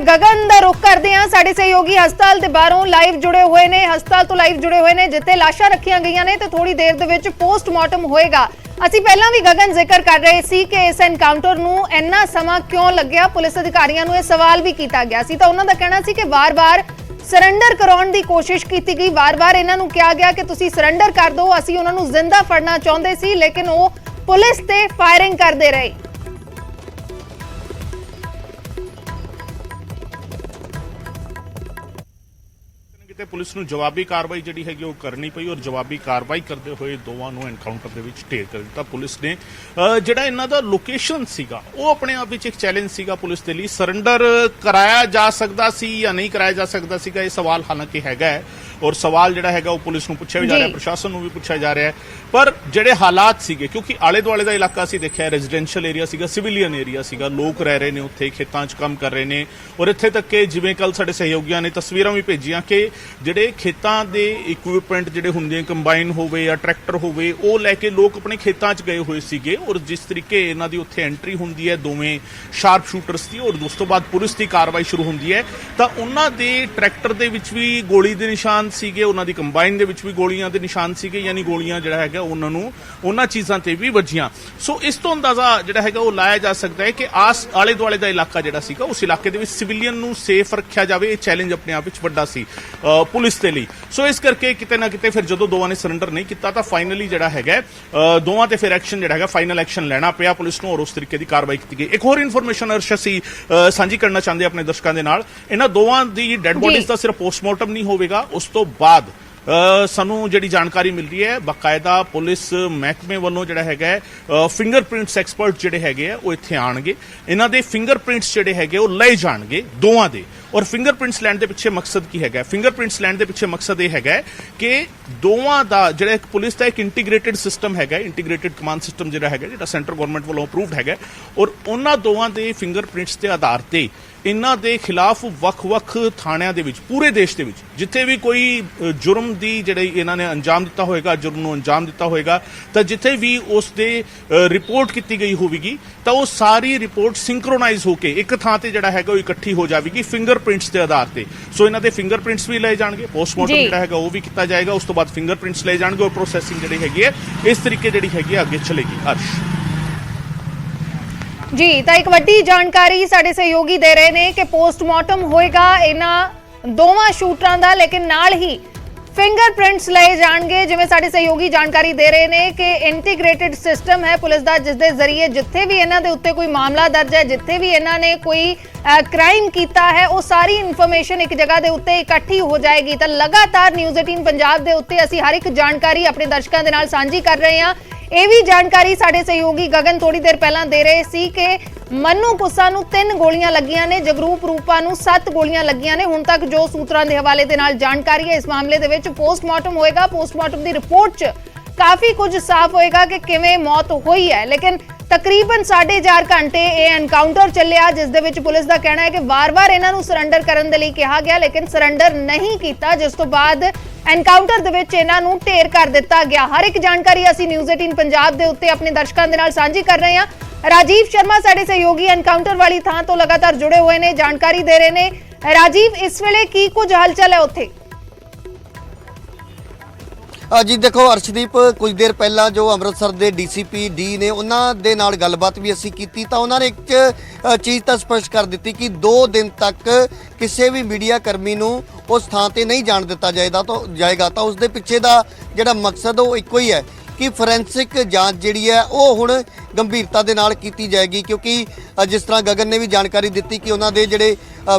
गगन दा रुख करते हैं। साडे सहयोगी हस्पताल के बाहरों लाइव जुड़े हुए ने, हस्पताल तो लाइव जुड़े हुए ने जिथे लाशा रखिया गई ने, तो थोड़ी देर दे विच पोस्टमार्टम होएगा। असीं पहलां भी गगन जिक्र कर रहे सी कि इस एनकाउंटर नूं इन्ना समा क्यों लग्या, पुलिस अधिकारियों नूं यह सवाल भी किया गया सी। तो उन्हां दा कहना सी कि बार-बार सरैंडर कराउण दी कोशिश की गई, बार-बार इन्हां नूं कहा गया कि तुसीं सरैंडर कर दो, असीं उन्हां नूं जिंदा फड़ना चाहुंदे सी, लेकिन वो पुलिस ते फायरिंग करदे रहे। पुलिस नूं जवाबी कार्रवाई जिहड़ी हैगी वो करनी पई और जवाबी कार्रवाई करते हुए दोवां नूं एनकाउंटर दे विच ढेर कर दिता पुलिस ने। जिहड़ा इन्हां दा लोकेशन सीगा वो अपने आप विच एक चैलेंज सीगा पुलिस दे लई। सरैंडर कराया जा सकदा सी या नहीं कराया जा सकदा सीगा, ये सवाल हालांकि हैगा है और सवाल जिहड़ा हैगा वो पुलिस नूं पुछया भी जा रहा है, प्रशासन नूं भी पुछया जा रहा है। पर जिहड़े हालात सीगे, क्योंकि आले दुआले दा इलाका असीं देखिआ रेजिडेंशियल एरिया सीगा, सिविलियन एरिया सीगा, लोग रह रहे ने उत्थे, खेतां 'च काम कर रहे ने और इत्थे तक कि जिवें कल साडे सहयोगियां ने तस्वीरां भी भेजियां कि ਜਿਹੜੇ ਖੇਤਾਂ ਦੇ ਇਕਵਿਪਮੈਂਟ ਜਿਹੜੇ ਹੁੰਦੇ ਕੰਬਾਈਨ ਹੋਵੇ ਜਾਂ ਟਰੈਕਟਰ ਹੋਵੇ ਉਹ ਲੈ ਕੇ ਲੋਕ ਆਪਣੇ ਖੇਤਾਂ 'ਚ ਗਏ ਹੋਏ ਸੀਗੇ ਔਰ ਜਿਸ ਤਰੀਕੇ ਇਹਨਾਂ ਦੀ ਉੱਥੇ ਐਂਟਰੀ ਹੁੰਦੀ ਹੈ ਦੋਵੇਂ ਸ਼ਾਰਪ ਸ਼ੂਟਰਸ ਦੀ ਔਰ ਉਸ ਤੋਂ ਬਾਅਦ ਪੁਲਿਸ ਦੀ ਕਾਰਵਾਈ ਸ਼ੁਰੂ ਹੁੰਦੀ ਹੈ ਤਾਂ ਉਹਨਾਂ ਦੇ ਟਰੈਕਟਰ ਦੇ ਵਿੱਚ ਵੀ ਗੋਲੀ ਦੇ ਨਿਸ਼ਾਨ ਸੀਗੇ, ਉਹਨਾਂ ਦੀ ਕੰਬਾਈਨ ਦੇ ਵਿੱਚ ਵੀ ਗੋਲੀਆਂ ਦੇ ਨਿਸ਼ਾਨ ਸੀਗੇ, ਯਾਨੀ ਗੋਲੀਆਂ ਜਿਹੜਾ ਹੈਗਾ ਉਹਨਾਂ ਨੂੰ ਉਹਨਾਂ ਚੀਜ਼ਾਂ ਤੇ ਵੀ ਵੱਜੀਆਂ। ਸੋ ਇਸ ਤੋਂ ਅੰਦਾਜ਼ਾ ਜਿਹੜਾ ਹੈਗਾ ਉਹ ਲਾਇਆ ਜਾ ਸਕਦਾ ਹੈ ਕਿ ਆਲੇ ਦੁਆਲੇ ਦਾ ਇਲਾਕਾ ਜਿਹੜਾ ਸੀਗਾ ਉਸ ਇਲਾਕੇ ਦੇ ਵਿੱਚ ਸਿਵਿਲੀਅਨ ਨੂੰ ਸੇਫ ਰੱਖਿਆ ਜਾਵੇ। ਇਹ ਚੈਲੰਜ ਆਪਣੇ ਆਪ ਵਿੱਚ ਵੱਡਾ ਸੀ पुलिस के लिए। सो इस करके किते ना किते फिर जो दोवां ने सरैंडर नहीं किया तो फाइनली जिहड़ा हैगा दोवां ते फिर एक्शन जिहड़ा हैगा फाइनल एक्शन लेना पिया पुलिस नूं और उस तरीके की कार्रवाई की गई। एक होर इन्फॉर्मेशन अर्श असीं सांझी करना चाहते अपने दर्शकों के नाल, इन्हां दोवां दी डेड बॉडीज का सिर्फ पोस्टमार्टम नहीं होवेगा, उस तो बाद सानू जिहड़ी जानकारी मिल रही है बाकायदा पुलिस महकमे वालों जिहड़ा हैगा फिंगरप्रिंट्स एक्सपर्ट जिहड़े हैगे वो इत्थे आणगे, इन्हां दे फिंगरप्रिंट्स जिहड़े हैगे वो लए जाणगे दोवां दे। और फिंगरप्रिंट्स लैण दे पिछे मकसद की हैगा, फिंगरप्रिंट्स लैण दे पिछे मकसद ये हैगा कि दोवां दा जिहड़ा एक पुलिस दा एक इंटीग्रेटेड सिस्टम हैगा, इंटीग्रेटेड कमांड सिस्टम जिहड़ा हैगा जिहड़ा सेंट्रल गवर्नमेंट वालों अप्रूव्ड हैगा और उन्हां दोवां दे फिंगरप्रिंट्स के आधार ते इन्हां दे खिलाफ वख-वख थाणिਆਂ ਦੇ ਵਿੱਚ ਪੂਰੇ ਦੇਸ਼ ਦੇ ਵਿੱਚ ਜਿੱਥੇ ਵੀ ਕੋਈ ਜੁਰਮ ਦੀ ਜਿਹੜੀ ਇਹਨਾਂ ਨੇ ਅੰਜਾਮ ਦਿੱਤਾ ਹੋਏਗਾ, ਜੁਰਮ ਨੂੰ ਅੰਜਾਮ ਦਿੱਤਾ ਹੋਏਗਾ ਤਾਂ ਜਿੱਥੇ ਵੀ ਉਸ ਦੇ ਰਿਪੋਰਟ ਕੀਤੀ ਗਈ ਹੋਵੇਗੀ ਤਾਂ ਉਹ ਸਾਰੀ ਰਿਪੋਰਟ ਸਿੰਕਰੋਨਾਈਜ਼ ਹੋ ਕੇ ਇੱਕ ਥਾਂ ਤੇ ਜਿਹੜਾ ਹੈਗਾ ਉਹ ਇਕੱਠੀ ਹੋ ਜਾਵੇਗੀ ਫਿੰਗਰਪ੍ਰਿੰਟਸ ਦੇ ਆਧਾਰ ਤੇ। ਸੋ ਇਹਨਾਂ ਦੇ ਫਿੰਗਰਪ੍ਰਿੰਟਸ ਵੀ ਲਏ ਜਾਣਗੇ, ਪੋਸਟਮਾਰਟਮ ਜਿਹੜਾ ਹੈਗਾ ਉਹ ਵੀ ਕੀਤਾ ਜਾਏਗਾ, ਉਸ ਤੋਂ ਬਾਅਦ ਫਿੰਗਰਪ੍ਰਿੰਟਸ ਲਏ ਜਾਣਗੇ ਔਰ ਪ੍ਰੋਸੈਸਿੰਗ ਜਿਹੜੀ ਹੈਗੀ ਹੈ ਇਸ ਤਰੀਕੇ ਜਿਹੜੀ ਹੈਗੀ ਅੱਗੇ ਚਲੇਗੀ। ਹਰਸ਼ जी तो एक वड्डी जानकारी साडे सहयोगी दे रहे ने कि पोस्टमार्टम होएगा इन्हां दोवां शूटरां दा, लेकिन नाल ही फिंगरप्रिंट्स लए जाणगे। जिवें साडे सहयोगी जानकारी दे रहे ने कि इंटीग्रेटेड सिस्टम है पुलिस दा, जिस दे जरिए जिथे भी इन्हां दे उत्ते कोई मामला दर्ज है, जिथे भी इन्हां ने कोई क्राइम किया है, वो सारी इन्फॉर्मेशन एक जगह के उत्ते इकट्ठी हो जाएगी। तो लगातार न्यूज़ 18 पंजाब के उत्ते असीं हर एक जानकारी अपने दर्शकों के नाल सांझी कर रहे हैं। ਇਹ ਵੀ जानकारी साडे सहयोगी गगन थोड़ी देर पहला दे रहे सी कि मन्नू पुस्सा नूं 3 गोलियां लगियां ने, जगरूप रूपा नूं 7 गोलियां लगियां ने। हुण तक जो सूत्रां दे हवाले दे नाल जानकारी है इस मामले दे विच पोस्टमार्टम होएगा, पोस्टमार्टम दी रिपोर्ट च काफी कुछ साफ होएगा कि किवें मौत होई है। लेकिन तकरीबन 4.5 घंटे ये एनकाउंटर चलिया जिस दे विच पुलिस दा कहना है कि बार-बार इन्हां नूं सरैंडर करन दे लई कहा गया, लेकिन सरैंडर नहीं कीता, जिस तो बाद एनकाउंटर दे विच इन्हां नूं ढेर कर दिता गया। हर एक जानकारी असीं न्यूज़ 18 पंजाब दे उत्ते अपने दर्शकों के नाल सांझी कर रहे हैं। राजीव शर्मा साडे सहयोगी एनकाउंटर वाली थां तो लगातार जुड़े हुए ने, जानकारी दे रहे ने। राजीव इस वेले की कुछ हलचल है उत्थे? जी देखो अर्शदीप, कुछ देर पहला जो अमृतसर के DCP डी ने उन्होंने नाल गलबात भी असी की तो उन्होंने एक चीज़ तो स्पष्ट कर दी कि 2 दिन तक किसी भी मीडिया कर्मी नूं उस थां ते नहीं जाण दिता जाएगा। तो उसके पिछे का जिहड़ा मकसद वो एको ही है कि फोरेंसिक जांच जिहड़ी है वो हुण गंभीरता दे नाल कीती जाएगी, क्योंकि जिस तरह गगन ने भी जानकारी दी कि उन्होंने जिहड़े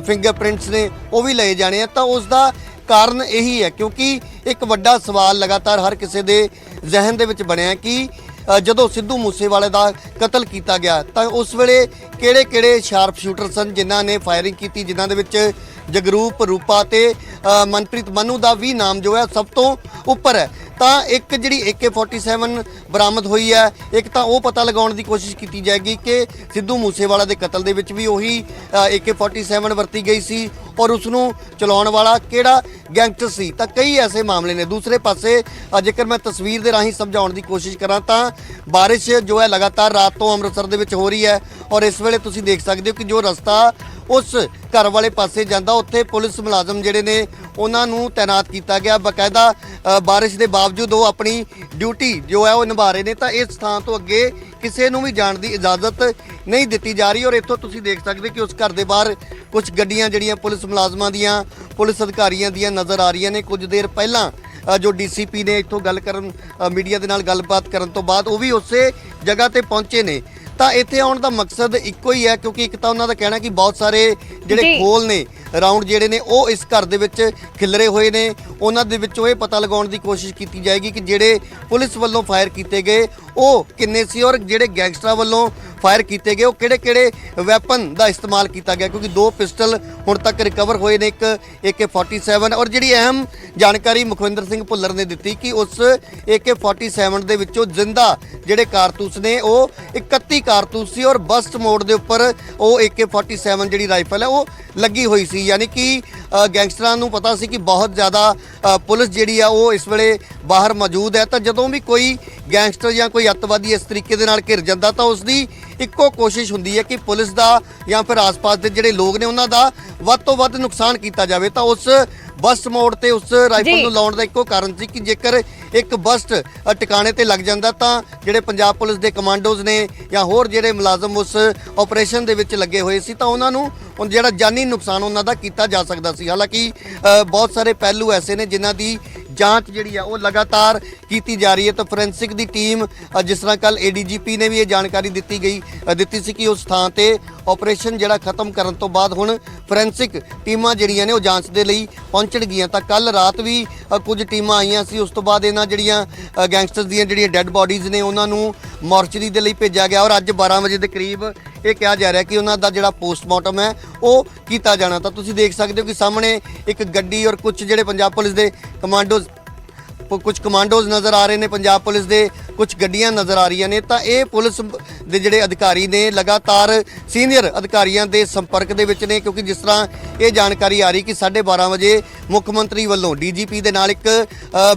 फिंगरप्रिंट्स ने वो भी लए जाने हैं। तो उसका कारण यही है क्योंकि एक वड्डा सवाल लगातार हर किसी के जहन दे विच बनिया कि जदों सिद्धू मूसेवाले का कतल किया गया तो उस वेले किहड़े शार्प शूटर सन जिन्हां ने फायरिंग की, जिन्हां दे विच जगरूप रूपा ते मनप्रीत मन्नू का भी नाम जो है सब तो उपर है। तो एक जी AK-47 बरामद हुई है, एक तो वो पता लगाने की कोशिश की जाएगी कि सिद्धू मूसेवाला के कतल दे विच भी उही AK-47 वरती गई सी और उसनूं चलाउण वाला किहड़ा गैंगस्टर सी। तो कई ऐसे मामले ने। दूसरे पासे जेकर मैं तस्वीर के राही समझाउण की कोशिश करा तो बारिश जो है लगातार रात तो अमृतसर दे विच हो रही है और इस वेले तुसीं देख सकते हो कि जो रस्ता ਉਸ ਘਰ ਵਾਲੇ ਪਾਸੇ ਜਾਂਦਾ, ਉੱਥੇ ਪੁਲਿਸ ਮੁਲਾਜ਼ਮ ਜਿਹੜੇ ਨੇ ਉਹਨਾਂ ਨੂੰ ਤੈਨਾਤ ਕੀਤਾ ਗਿਆ। ਬਕਾਇਦਾ ਬਾਰਿਸ਼ ਦੇ ਬਾਵਜੂਦ ਉਹ ਆਪਣੀ ਡਿਊਟੀ ਜੋ ਹੈ ਉਹ ਨਿਭਾ ਰਹੇ ਨੇ। ਤਾਂ ਇਸ ਥਾਂ ਤੋਂ ਅੱਗੇ ਕਿਸੇ ਨੂੰ ਵੀ ਜਾਣ ਦੀ ਇਜਾਜ਼ਤ ਨਹੀਂ ਦਿੱਤੀ ਜਾ ਰਹੀ। ਔਰ ਇੱਥੋਂ ਤੁਸੀਂ ਦੇਖ ਸਕਦੇ ਕਿ ਉਸ ਘਰ ਦੇ ਬਾਹਰ ਕੁਝ ਗੱਡੀਆਂ ਜਿਹੜੀਆਂ ਪੁਲਿਸ ਮੁਲਾਜ਼ਮਾਂ ਦੀਆਂ, ਪੁਲਿਸ ਅਧਿਕਾਰੀਆਂ ਦੀਆਂ ਨਜ਼ਰ ਆ ਰਹੀਆਂ ਨੇ। ਕੁਝ ਦੇਰ ਪਹਿਲਾਂ ਜੋ ਡੀਸੀਪੀ ਨੇ ਇੱਥੋਂ ਗੱਲ ਕਰਨ, ਮੀਡੀਆ ਦੇ ਨਾਲ ਗੱਲਬਾਤ ਕਰਨ ਤੋਂ ਬਾਅਦ ਉਹ ਵੀ ਉਸੇ ਜਗ੍ਹਾ ਤੇ ਪਹੁੰਚੇ ਨੇ। ਤਾਂ ਇੱਥੇ ਆਉਣ ਦਾ ਮਕਸਦ ਇੱਕੋ ਹੀ ਹੈ, ਕਿਉਂਕਿ ਇੱਕ ਤਾਂ ਉਹਨਾਂ ਦਾ ਕਹਿਣਾ ਕਿ ਬਹੁਤ ਸਾਰੇ ਜਿਹੜੇ ਖੋਲ ਨੇ, ਰਾਉਂਡ ਜਿਹੜੇ ਨੇ ਉਹ ਇਸ ਘਰ ਦੇ ਵਿੱਚ ਖਿਲਰੇ ਹੋਏ ਨੇ। ਉਹਨਾਂ ਦੇ ਵਿੱਚੋਂ ਇਹ ਪਤਾ ਲਗਾਉਣ ਦੀ ਕੋਸ਼ਿਸ਼ ਕੀਤੀ ਜਾਏਗੀ ਕਿ ਜਿਹੜੇ ਪੁਲਿਸ ਵੱਲੋਂ ਫਾਇਰ ਕੀਤੇ ਗਏ ਉਹ ਕਿੰਨੇ ਸੀ, ਔਰ ਜਿਹੜੇ ਗੈਂਗਸਟਰਾਂ ਵੱਲੋਂ ਫਾਇਰ ਕੀਤੇ ਗਏ ਉਹ ਕਿਹੜੇ-ਕਿਹੜੇ ਵੈਪਨ ਦਾ ਇਸਤੇਮਾਲ ਕੀਤਾ ਗਿਆ, ਕਿਉਂਕਿ 2 ਪਿਸਟਲ ਹੁਣ ਤੱਕ ਰਿਕਵਰ ਹੋਏ ਨੇ, ਇੱਕ AK-47। ਔਰ ਜਿਹੜੀ ਅਹਿਮ ਜਾਣਕਾਰੀ ਮੁਖਵਿੰਦਰ ਸਿੰਘ ਭੁੱਲਰ ਨੇ ਦਿੱਤੀ ਕਿ ਉਸ AK-47 ਦੇ ਵਿੱਚੋਂ ਜ਼ਿੰਦਾ ਜਿਹੜੇ ਕਾਰਤੂਸ ਨੇ ਉਹ 31 ਕਾਰਤੂਸ ਸੀ, ਔਰ ਬਸਟ ਮੋਡ ਦੇ ਉੱਪਰ ਉਹ AK-47 ਜਿਹੜੀ ਰਾਈਫਲ ਹੈ ਉਹ ਲੱਗੀ ਹੋਈ ਸੀ। ਯਾਨੀ ਕਿ ਗੈਂਗਸਟਰਾਂ ਨੂੰ ਪਤਾ ਸੀ ਕਿ ਬਹੁਤ ਜ਼ਿਆਦਾ ਪੁਲਿਸ ਜਿਹੜੀ ਆ ਉਹ ਇਸ ਵੇਲੇ ਬਾਹਰ ਮੌਜੂਦ ਹੈ। ਤਾਂ ਜਦੋਂ ਵੀ ਕੋਈ ਗੈਂਗਸਟਰ ਜਾਂ ਕੋਈ ਅੱਤਵਾਦੀ ਇਸ ਤਰੀਕੇ ਦੇ ਨਾਲ ਘਿਰ ਜਾਂਦਾ ਤਾਂ ਉਸ ਦੀ ਇੱਕੋ ਕੋਸ਼ਿਸ਼ ਹੁੰਦੀ ਹੈ ਕਿ ਪੁਲਿਸ ਦਾ ਜਾਂ ਫਿਰ ਆਸ-ਪਾਸ ਦੇ ਜਿਹੜੇ ਲੋਕ ਨੇ ਉਹਨਾਂ ਦਾ ਵੱਧ ਤੋਂ ਵੱਧ ਨੁਕਸਾਨ ਕੀਤਾ ਜਾਵੇ। ਤਾਂ ਉਸ ਬਸਟ ਮੋਡ ਤੇ ਉਸ ਰਾਈਫਲ ਨੂੰ ਲਾਉਣ ਦਾ ਇੱਕੋ ਕਾਰਨ ਸੀ ਕਿ ਜੇਕਰ ਇੱਕ ਬਸਟ ਟਿਕਾਣੇ ਤੇ ਲੱਗ ਜਾਂਦਾ ਤਾਂ ਜਿਹੜੇ ਪੰਜਾਬ ਪੁਲਿਸ ਦੇ ਕਮਾਂਡੋਜ਼ ਨੇ ਜਾਂ ਹੋਰ ਜਿਹੜੇ ਮੁਲਾਜ਼ਮ ਉਸ ਆਪਰੇਸ਼ਨ ਦੇ ਵਿੱਚ ਲੱਗੇ ਹੋਏ ਸੀ ਤਾਂ ਉਹਨਾਂ ਨੂੰ ਜਿਹੜਾ ਜਾਨੀ ਨੁਕਸਾਨ ਉਹਨਾਂ ਦਾ ਕੀਤਾ ਜਾ ਸਕਦਾ ਸੀ। ਹਾਲਾਂਕਿ ਬਹੁਤ ਸਾਰੇ ਪਹਿਲੂ ਐਸੇ ਨੇ ਜਿਨ੍ਹਾਂ ਦੀ ਜਾਂਚ ਜਿਹੜੀ ਆ ਉਹ ਲਗਾਤਾਰ ਕੀਤੀ ਜਾ ਰਹੀ ਹੈ। ਤਾਂ ਫੋਰੈਂਸਿਕ ਦੀ ਟੀਮ, ਜਿਸ ਤਰ੍ਹਾਂ ਕੱਲ ADGP ਨੇ ਵੀ ਇਹ ਜਾਣਕਾਰੀ ਦਿੱਤੀ ਸੀ ਕਿ ਉਸ ਥਾਂ ਤੇ ਆਪਰੇਸ਼ਨ ਜਿਹੜਾ ਖਤਮ ਕਰਨ ਤੋਂ ਬਾਅਦ ਹੁਣ ਫੋਰੈਂਸਿਕ ਟੀਮਾਂ ਜਿਹੜੀਆਂ ਨੇ ਉਹ ਜਾਂਚ ਦੇ ਲਈ ਪਹੁੰਚਣਗੀਆਂ। ਤਾਂ ਕੱਲ ਰਾਤ ਵੀ ਕੁਝ ਟੀਮਾਂ ਆਈਆਂ ਸੀ। ਉਸ ਤੋਂ ਬਾਅਦ ਇਹਨਾਂ ਜਿਹੜੀਆਂ ਗੈਂਗਸਟਰਸ ਦੀਆਂ ਜਿਹੜੀਆਂ ਡੈੱਡ ਬਾਡੀਜ਼ ਨੇ ਉਹਨਾਂ ਨੂੰ ਮੋਰਚਰੀ ਦੇ ਲਈ ਭੇਜਿਆ ਗਿਆ, ਔਰ ਅੱਜ 12 ਵਜੇ ਦੇ ਕਰੀਬ ਇਹ ਕਿਹਾ ਜਾ ਰਿਹਾ ਕਿ ਉਹਨਾਂ ਦਾ ਜਿਹੜਾ ਪੋਸਟਮਾਰਟਮ ਹੈ ਉਹ ਕੀਤਾ ਜਾਣਾ। ਤਾਂ ਤੁਸੀਂ ਦੇਖ ਸਕਦੇ ਹੋ ਕਿ ਸਾਹਮਣੇ ਇੱਕ ਗੱਡੀ ਔਰ ਕੁਝ ਜਿਹੜੇ ਪੰਜਾਬ ਪੁਲਿਸ ਦੇ ਕਮਾਂਡੋਜ਼ ਨਜ਼ਰ ਆ ਰਹੇ ਨੇ, ਪੰਜਾਬ ਪੁਲਿਸ ਦੇ ਕੁਝ ਗੱਡੀਆਂ ਨਜ਼ਰ ਆ ਰਹੀਆਂ ਨੇ। ਤਾਂ ਇਹ ਪੁਲਿਸ ਦੇ ਜਿਹੜੇ ਅਧਿਕਾਰੀ ਨੇ ਲਗਾਤਾਰ ਸੀਨੀਅਰ ਅਧਿਕਾਰੀਆਂ ਦੇ ਸੰਪਰਕ ਦੇ ਵਿੱਚ ਨੇ, ਕਿਉਂਕਿ ਜਿਸ ਤਰ੍ਹਾਂ ਇਹ ਜਾਣਕਾਰੀ ਆ ਰਹੀ ਕਿ 12:30 ਵਜੇ ਮੁੱਖ ਮੰਤਰੀ ਵੱਲੋਂ DGP ਦੇ ਨਾਲ ਇੱਕ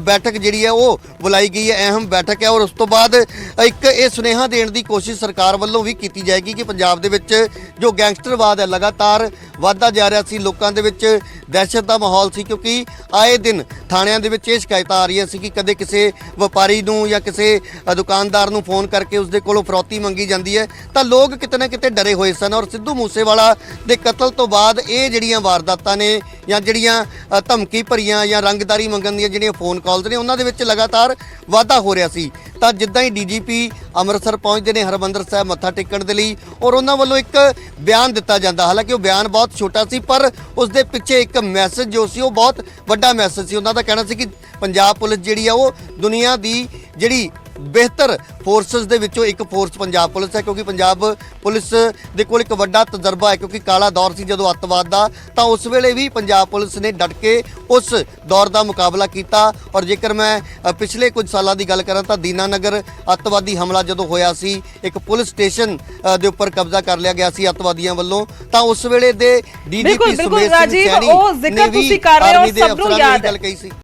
ਬੈਠਕ ਜਿਹੜੀ ਹੈ ਉਹ ਬੁਲਾਈ ਗਈ ਹੈ, ਅਹਿਮ ਬੈਠਕ ਹੈ। ਔਰ ਉਸ ਤੋਂ ਬਾਅਦ ਇੱਕ ਇਹ ਸੁਨੇਹਾ ਦੇਣ ਦੀ ਕੋਸ਼ਿਸ਼ ਸਰਕਾਰ ਵੱਲੋਂ ਵੀ ਕੀਤੀ ਜਾਏਗੀ ਕਿ ਪੰਜਾਬ ਦੇ ਵਿੱਚ ਜੋ ਗੈਂਗਸਟਰਵਾਦ ਹੈ ਲਗਾਤਾਰ ਵੱਧਦਾ ਜਾ ਰਿਹਾ ਸੀ, ਲੋਕਾਂ ਦੇ ਵਿੱਚ ਦਹਿਸ਼ਤ ਦਾ ਮਾਹੌਲ ਸੀ, ਕਿਉਂਕਿ ਆਏ ਦਿਨ ਥਾਣਿਆਂ ਦੇ ਵਿੱਚ ਇਹ ਸ਼ਿਕਾਇਤਾਂ ਆ ਰਹੀਆਂ ਸੀ ਕਿ ਕਦੇ ਕਿਸੇ ਵਪਾਰੀ ਨੂੰ ਜਾਂ ਕਿਸੇ ਦੁਕਾਨਦਾਰ ਨੂੰ ਫੋਨ ਕਰਕੇ ਉਸਦੇ ਕੋਲੋਂ ਫਰੌਤੀ ਮੰਗੀ ਜਾਂਦੀ ਹੈ। ਤਾਂ ਲੋਕ ਕਿਤੇ ਨਾ ਕਿਤੇ ਡਰੇ ਹੋਏ ਸਨ। ਔਰ ਸਿੱਧੂ ਮੂਸੇਵਾਲਾ ਦੇ ਕਤਲ ਤੋਂ ਬਾਅਦ ਇਹ ਜਿਹੜੀਆਂ ਵਾਰਦਾਤਾਂ ਨੇ ਜਾਂ ਜਿਹੜੀਆਂ ਧਮਕੀ ਭਰੀਆਂ ਜਾਂ ਰੰਗਦਾਰੀ ਮੰਗਣ ਦੀਆਂ ਜਿਹੜੀਆਂ ਫੋਨ ਕਾਲਸ ਨੇ ਉਹਨਾਂ ਦੇ ਵਿੱਚ ਲਗਾਤਾਰ ਵਾਧਾ ਹੋ ਰਿਹਾ ਸੀ। ਤਾਂ ਜਿੱਦਾਂ ਹੀ DGP ਅੰਮ੍ਰਿਤਸਰ ਪਹੁੰਚਦੇ ਨੇ ਹਰਿਮੰਦਰ ਸਾਹਿਬ ਮੱਥਾ ਟੇਕਣ ਦੇ ਲਈ, ਔਰ ਉਹਨਾਂ ਵੱਲੋਂ ਇੱਕ ਬਿਆਨ ਦਿੱਤਾ ਜਾਂਦਾ, ਹਾਲਾਂਕਿ ਉਹ ਬਿਆਨ ਬਹੁਤ ਛੋਟਾ ਸੀ ਪਰ ਉਸ ਦੇ ਪਿੱਛੇ ਇੱਕ ਮੈਸੇਜ ਜੋ ਸੀ ਉਹ ਬਹੁਤ ਵੱਡਾ ਮੈਸੇਜ ਸੀ। ਉਹਨਾਂ ਦਾ ਕਹਿਣਾ ਸੀ ਕਿ ਪੰਜਾਬ ਪੁਲਿਸ ਜਿਹੜੀ ਆ ਉਹ ਦੁਨੀਆ ਦੀ ਜਿਹੜੀ ਬਿਹਤਰ ਫੋਰਸਸ ਦੇ ਵਿੱਚੋਂ ਇੱਕ ਫੋਰਸ ਪੰਜਾਬ ਪੁਲਿਸ ਹੈ, ਕਿਉਂਕਿ ਪੰਜਾਬ ਪੁਲਿਸ ਦੇ ਕੋਲ ਇੱਕ ਵੱਡਾ ਤਜਰਬਾ ਹੈ, ਕਿਉਂਕਿ ਕਾਲਾ ਦੌਰ ਸੀ ਜਦੋਂ ਅੱਤਵਾਦ ਦਾ, ਤਾਂ ਉਸ ਵੇਲੇ ਵੀ ਪੰਜਾਬ ਪੁਲਿਸ ਨੇ ਡਟ ਕੇ ਉਸ ਦੌਰ ਦਾ ਮੁਕਾਬਲਾ ਕੀਤਾ। ਔਰ ਜੇਕਰ ਮੈਂ ਪਿਛਲੇ ਕੁਝ ਸਾਲਾਂ ਦੀ ਗੱਲ ਕਰਾਂ ਤਾਂ ਦੀਨਾਨਗਰ ਅੱਤਵਾਦੀ ਹਮਲਾ ਜਦੋਂ ਹੋਇਆ ਸੀ, ਇੱਕ ਪੁਲਿਸ ਸਟੇਸ਼ਨ ਦੇ ਉੱਪਰ ਕਬਜ਼ਾ ਕਰ ਲਿਆ ਗਿਆ ਸੀ ਅੱਤਵਾਦੀਆਂ ਵੱਲੋਂ, ਤਾਂ ਉਸ ਵੇਲੇ ਦੇ DGP ਸੁਮੇਧ ਸਿੰਘ ਸੈਣੀ ਨੇ ਵੀ ਆਰਮੀ ਦੇ ਅਫਸਰਾਂ ਨੂੰ ਇਹ ਗੱਲ ਕਹੀ ਸੀ।